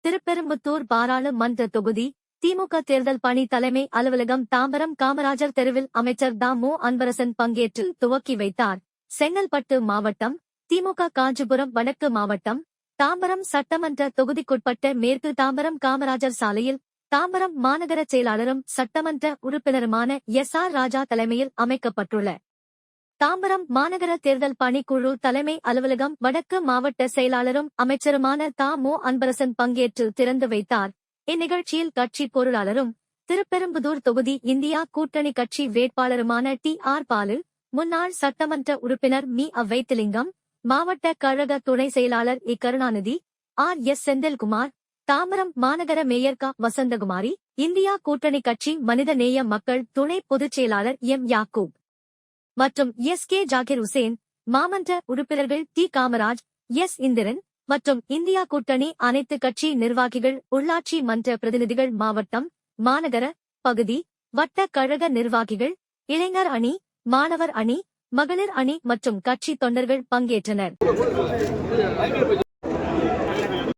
திருப்பெரும்புத்தூர் பாராளுமன்ற தொகுதி திமுக தேர்தல் பணி தலைமை அலுவலகம் தாம்பரம் காமராஜர் தெருவில் அமைச்சர் மு அன்பரசன் பங்கேற்று துவக்கி வைத்தார். செங்கல்பட்டு மாவட்டம் திமுக காஞ்சிபுரம் வடக்கு மாவட்டம் தாம்பரம் சட்டமன்ற தொகுதிக்குட்பட்ட மேற்கு தாம்பரம் காமராஜர் சாலையில் தாம்பரம் மாநகர செயலாளரும் சட்டமன்ற உறுப்பினருமான ஆர் ராஜா தலைமையில் அமைக்கப்பட்டுள்ள தாம்பரம் மாநகர தேர்தல் பணிக்குழு தலைமை அலுவலகம் வடக்கு மாவட்ட செயலாளரும் அமைச்சருமான மு அன்பரசன் பங்கேற்று திறந்து வைத்தார். இந்நிகழ்ச்சியில் கட்சி பொருளாளரும் திருப்பெரும்புதூர் தொகுதி இந்தியா கூட்டணி கட்சி வேட்பாளருமான ஆர் பாலு, முன்னாள் சட்டமன்ற உறுப்பினர் வைத்திலிங்கம், மாவட்ட கழக துணை செயலாளர் கருணாநிதி, எஸ் செந்தில்குமார், தாம்பரம் மாநகர மேயர் வசந்தகுமாரி, இந்தியா கூட்டணி கட்சி மனித நேய மக்கள் துணை பொதுச் செயலாளர் யாக்கூப் மற்றும் கே ஜாகிர் உசேன், மாமன்ற உறுப்பினர்கள் காமராஜ், இந்திரன் மற்றும் இந்தியா கூட்டணி அனைத்து கட்சி நிர்வாகிகள், உள்ளாட்சி மன்ற பிரதிநிதிகள், மாவட்டம், மாநகர, பகுதி, வட்ட கழக நிர்வாகிகள், இளைஞர் அணி, மாணவர் அணி, மகளிர் அணி மற்றும் கட்சி தொண்டர்கள் பங்கேற்றனர்.